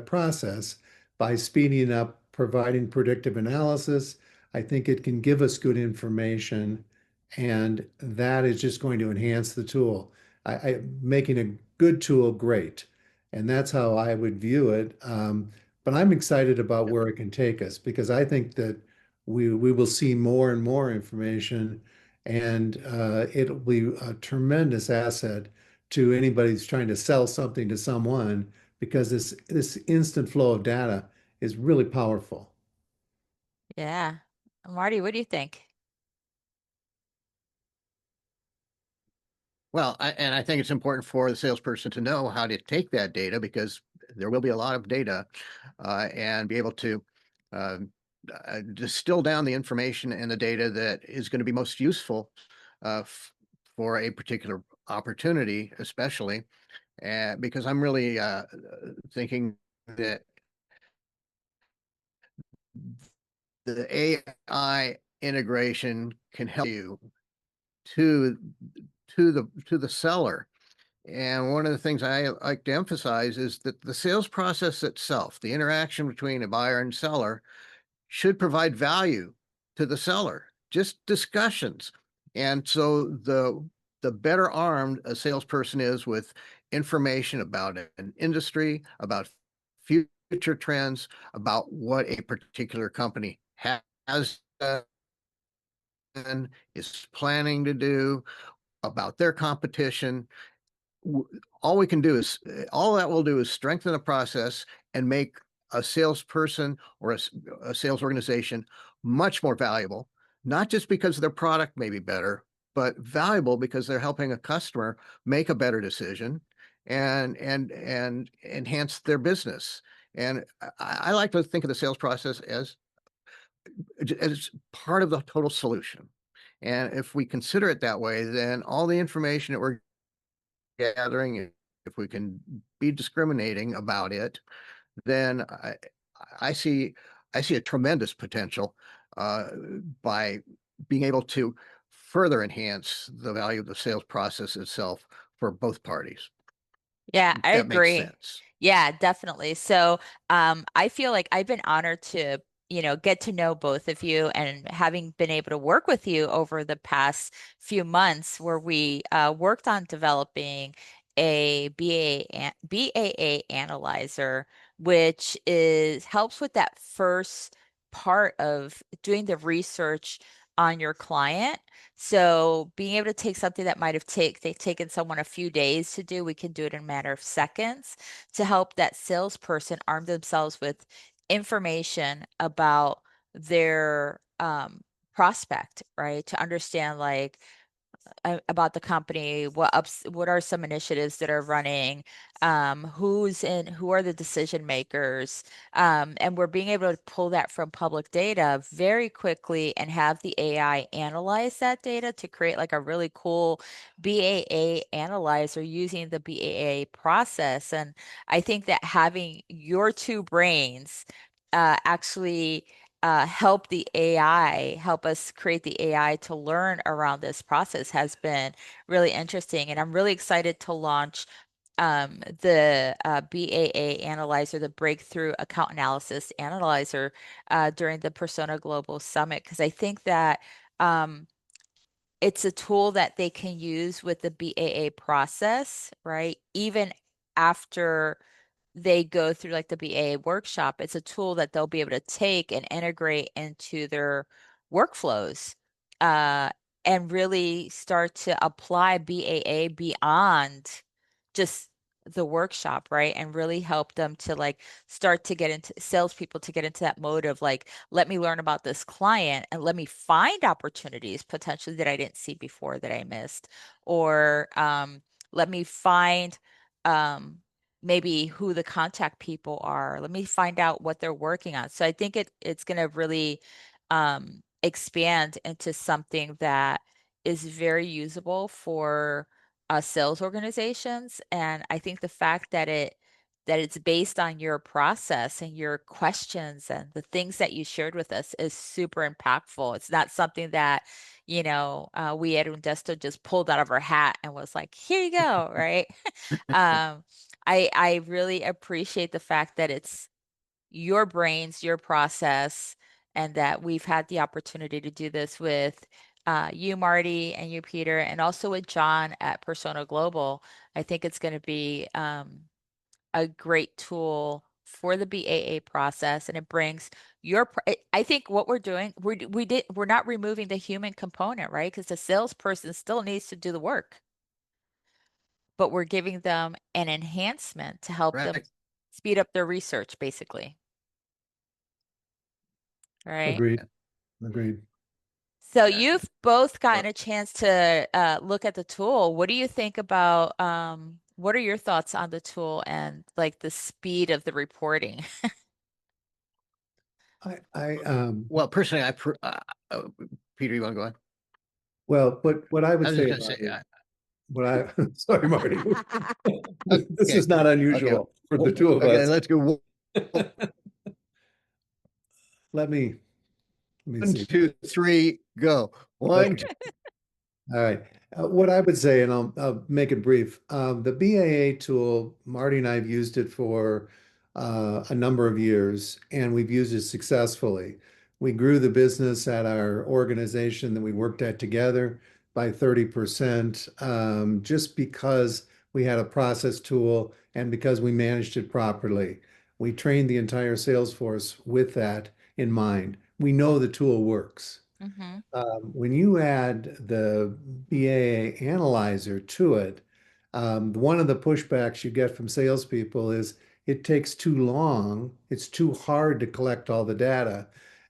process by speeding up, providing predictive analysis. I think it can give us good information, and that is just going to enhance the tool. Making a good tool great. And that's how I would view it. But I'm excited about where it can take us because I think that we will see more and more information, and it'll be a tremendous asset to anybody who's trying to sell something to someone because this instant flow of data is really powerful. Yeah. Marty, what do you think? Well, and I think it's important for the salesperson to know how to take that data because there will be a lot of data, and be able to uh, distill down the information and the data that is going to be most useful for a particular opportunity, especially because I'm really thinking that the AI integration can help you to the seller. And one of the things I like to emphasize is that the sales process itself, the interaction between a buyer and seller, should provide value to the seller, just discussions. And so the better armed a salesperson is with information about an industry, about future trends, about what a particular company has done, is planning to do, about their competition, all we can do is all that will do is strengthen the process and make a salesperson or a sales organization much more valuable, not just because their product may be better, but valuable because they're helping a customer make a better decision and enhance their business. And I like to think of the sales process as part of the total solution. And if we consider it that way, then all the information that we're gathering, if we can be discriminating about it, then I see a tremendous potential by being able to further enhance the value of the sales process itself for both parties. Yeah, If I that makes agree. sense. Yeah, definitely. So, I feel like I've been honored to, get to know both of you and having been able to work with you over the past few months where we worked on developing a BAA analyzer, which is helps with that first part of doing the research on your client. So being able to take something that might have taken someone a few days to do, we can do it in a matter of seconds to help that salesperson arm themselves with information about their prospect, right? To understand like about the company, what are some initiatives that are running, who are the decision makers, and we're being able to pull that from public data very quickly and have the AI analyze that data to create like a really cool BAA analyzer using the BAA process. And I think that having your two brains actually help the AI, help us create the AI to learn around this process has been really interesting. And I'm really excited to launch the BAA Analyzer, the Breakthrough Account Analysis Analyzer, during the Persona Global Summit, because I think that it's a tool that they can use with the BAA process, right? Even after they go through like the BAA workshop, it's a tool that they'll be able to take and integrate into their workflows, uh, and really start to apply BAA beyond just the workshop, right? And really help them to like start to get into salespeople to get into that mode of like, let me learn about this client and let me find opportunities potentially that I didn't see before that I missed, or let me find maybe who the contact people are. Let me find out what they're working on. So I think it's going to really expand into something that is very usable for sales organizations. And I think the fact that it's based on your process and your questions and the things that you shared with us is super impactful. It's not something that, we at Undesto just pulled out of our hat and was like, here you go, right? um, I really appreciate the fact that it's your brains, your process, and that we've had the opportunity to do this with you, Marty, and you, Peter, and also with John at Persona Global. I think it's going to be a great tool for the BAA process, and it brings I think what we're doing, we're not removing the human component, right? Because the salesperson still needs to do the work, but we're giving them an enhancement to help them Right. speed up their research, basically. Right. Agreed. Agreed. So Yeah. you've both gotten a chance to look at the tool. What do you think about what are your thoughts on the tool and like the speed of the reporting? I Well, personally, Peter, you want to go on? Well, but what I I would was just say going to about say, it, what I, sorry, Marty, this okay, is not okay, unusual for the two of okay, us. let's go. Let me, let me One, see. two, three, go. One, Okay. All right. What I would say, and I'll make it brief, the BAA tool, Marty and I have used it for a number of years, and we've used it successfully. We grew the business at our organization that we worked at together by 30%, just because we had a process tool and because we managed it properly. We trained the entire sales force with that in mind. We know the tool works. Mm-hmm. When you add the BAA Analyzer to it, one of the pushbacks you get from salespeople is it takes too long, it's too hard to collect all the data.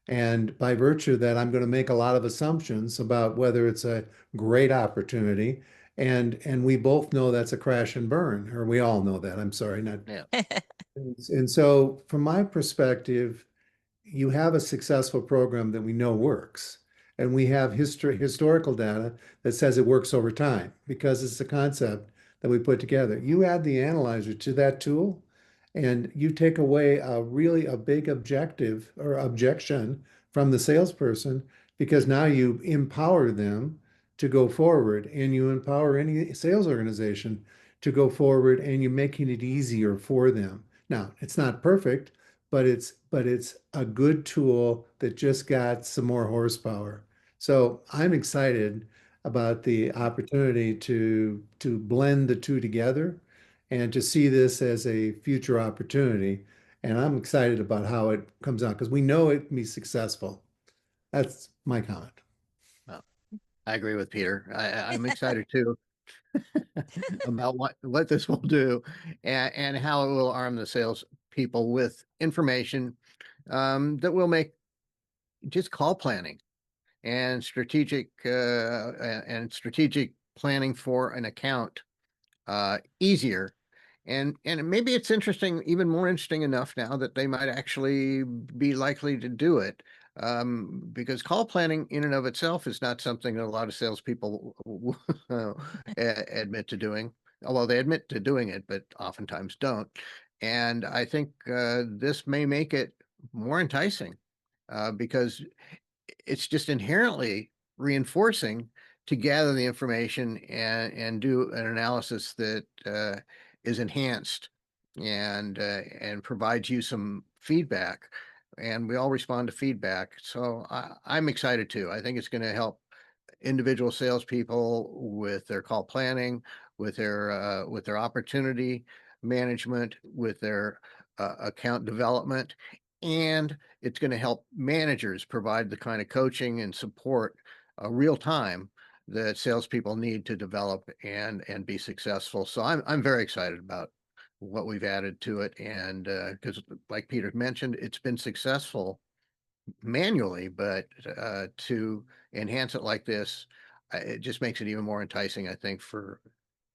And by virtue of that, I'm going to make a lot of assumptions about whether it's a great opportunity. And we both know that's a crash and burn, or we all know that. I'm sorry, not. yeah, And so, from my perspective, you have a successful program that we know works. And we have historical data that says it works over time because it's a concept that we put together. You add the analyzer to that tool and you take away a big objective or objection from the salesperson because now you empower them to go forward and you empower any sales organization to go forward and you're making it easier for them. Now, it's not perfect, but it's a good tool that just got some more horsepower. So I'm excited about the opportunity to blend the two together and to see this as a future opportunity. And I'm excited about how it comes out because we know it can be successful. That's my comment. well, I agree with Peter. I'm excited too about what this will do and how it will arm the sales people with information that will make just call planning and strategic planning for an account easier. And maybe it's interesting, even more interesting enough now that they might actually be likely to do it. Because call planning in and of itself is not something that a lot of salespeople admit to doing. Although they admit to doing it, but oftentimes don't. And I think this may make it more enticing because it's just inherently reinforcing to gather the information and do an analysis that is enhanced and provides you some feedback. And we all respond to feedback. So I'm excited too. I think it's going to help individual salespeople with their call planning, with their opportunity management, with their account development, and it's going to help managers provide the kind of coaching and support real time that salespeople need to develop and be successful. So I'm very excited about what we've added to it, and because like Peter mentioned, it's been successful manually, but to enhance it like this, it just makes it even more enticing, I think, for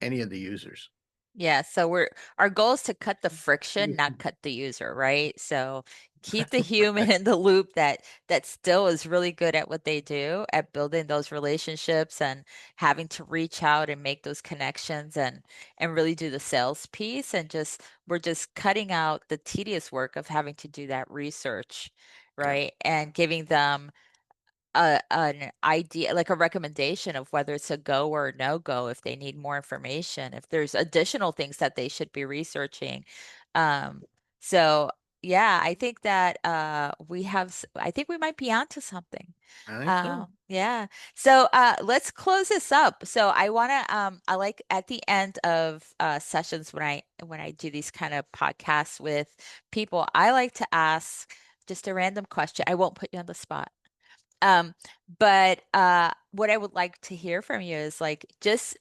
any of the users. Yeah, so our goal is to cut the friction, not cut the user, right? So keep the human in the loop that still is really good at what they do, at building those relationships and having to reach out and make those connections and really do the sales piece and just we're just cutting out the tedious work of having to do that research, Yeah, right? And giving them an idea, like a recommendation of whether it's a go or a no go, if they need more information, if there's additional things that they should be researching. Um, so yeah, I think that I think we might be onto something. I think so. Yeah. So let's close this up. So I want to I like at the end of sessions when I do these kind of podcasts with people, I like to ask just a random question. I won't put you on the spot. Um, but what I would like to hear from you is like just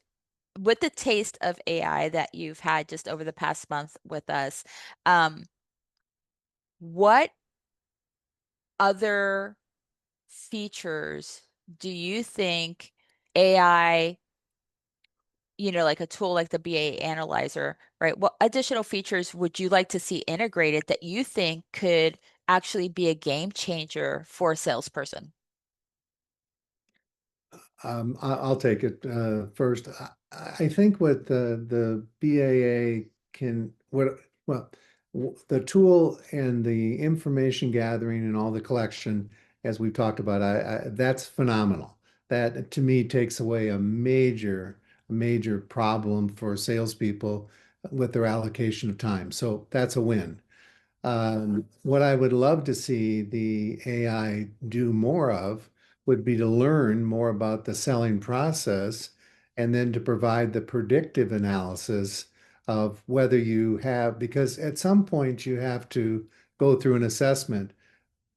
with the taste of AI that you've had just over the past month with us, um, what other features do you think AI, like a tool like the BA Analyzer, right? What additional features would you like to see integrated that you think could actually be a game changer for a salesperson? I'll take it first. I think what the BAA can the tool and the information gathering and all the collection, as we've talked about, that's phenomenal. That to me takes away a major problem for salespeople with their allocation of time. So that's a win. What I would love to see the AI do more of would be to learn more about the selling process and then to provide the predictive analysis of whether you have, because at some point you have to go through an assessment,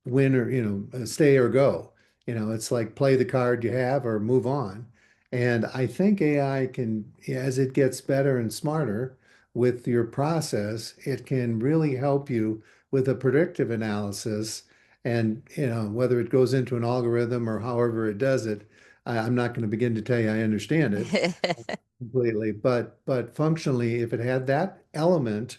win or, stay or go. It's like play the card you have or move on. And I think AI can, as it gets better and smarter with your process, it can really help you with a predictive analysis. And, whether it goes into an algorithm or however it does it, I'm not going to begin to tell you I understand it completely. But functionally, if it had that element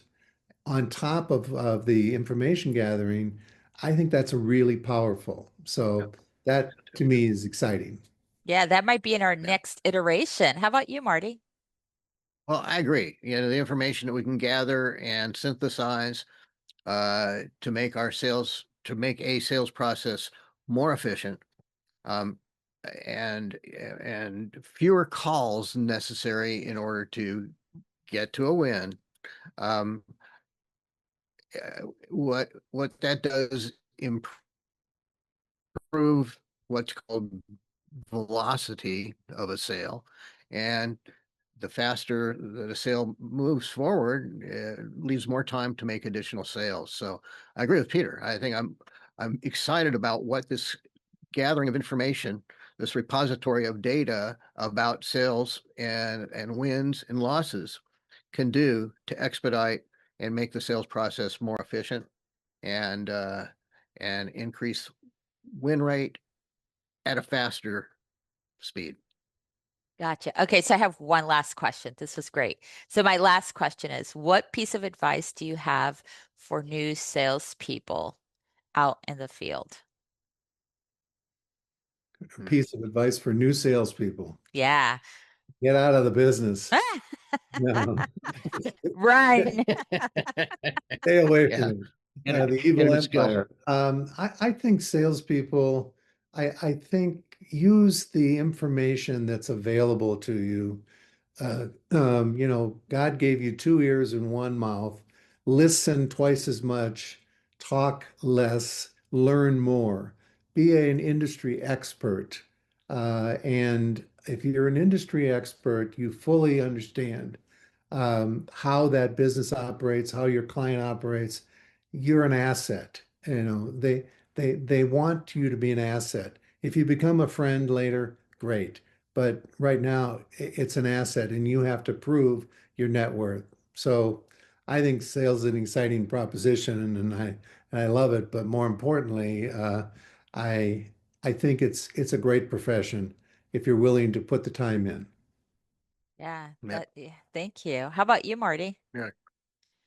on top of the information gathering, I think that's really powerful. So that to me is exciting. Yeah, that might be in our Yeah. next iteration. How about you, Marty? Well, I agree. The information that we can gather and synthesize to make a sales process more efficient, um, and fewer calls necessary in order to get to a win. Um, what that does improve what's called velocity of a sale, and the faster that a sale moves forward, leaves more time to make additional sales. So I agree with Peter. I think I'm excited about what this gathering of information, this repository of data about sales and wins and losses can do to expedite and make the sales process more efficient and increase win rate at a faster speed. Gotcha. Okay, so I have one last question. This was great. So my last question is, what piece of advice do you have for new salespeople out in the field? A piece of advice for new salespeople: Yeah. get out of the business. No, Run. stay away Yeah, from get the get evil a skill. empire. I think salespeople, I think use the information that's available to you. God gave you two ears and one mouth. Listen twice as much, talk less, learn more. Be an industry expert. And if you're an industry expert, you fully understand how that business operates, how your client operates. You're an asset. They want you to be an asset. If you become a friend later, great. But right now, it's an asset, and you have to prove your net worth. So I think sales is an exciting proposition, and I love it. But more importantly, I I think it's a great profession if you're willing to put the time in. Yeah, Yep. thank you. How about you, Marty? Yeah.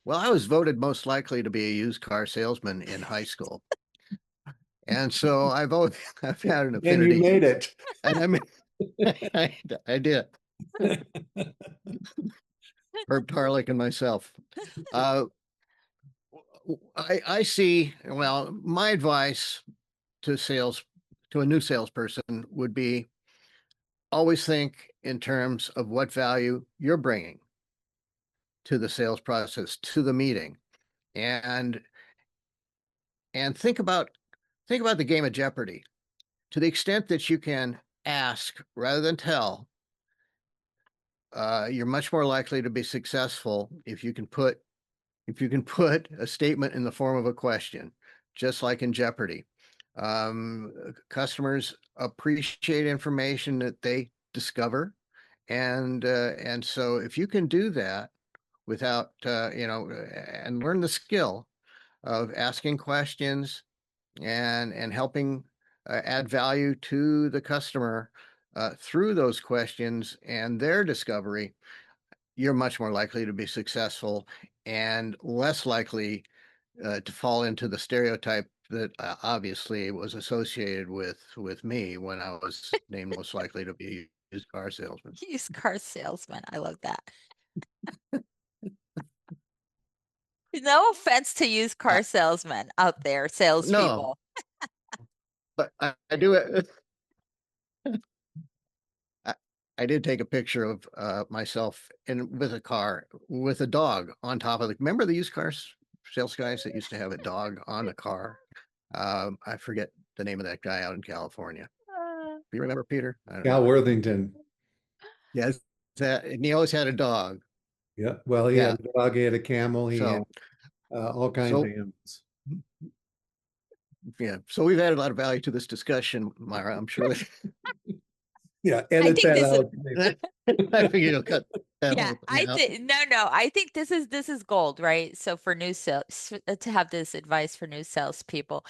Well, I was voted most likely to be a used car salesman in high school. And so I've always I've had an And you affinity. made it. And I mean, I did. Herb Tarlick and myself. Uh, I see, well, my advice to a new salesperson would be always think in terms of what value you're bringing to the sales process, to the meeting. And think about the game of Jeopardy. To the extent that you can ask rather than tell, you're much more likely to be successful if you can put a statement in the form of a question, just like in Jeopardy. Customers appreciate information that they discover, and so if you can do that without and learn the skill of asking questions and helping add value to the customer through those questions and their discovery, you're much more likely to be successful and less likely to fall into the stereotype that obviously was associated with me when I was named most likely to be a used car salesman. Used car salesman. I love that. No offense to used car salesmen out there, salespeople. But I do it. I did take a picture of myself with a car with a dog on top of the. Remember the used car sales guys that used to have a dog on the car? I forget the name of that guy out in California. Do you remember, Peter? I don't Cal know. Worthington. Yes, and he always had a dog. Yeah. Well, he had a dog, he had a camel, he had all kinds of animals. Yeah. So we've added a lot of value to this discussion, Myra. I'm sure. Yeah, edit that out. I figure you'll cut that Yeah, out. I think no. I think this is gold, right? So for new sales, to have this advice for new salespeople,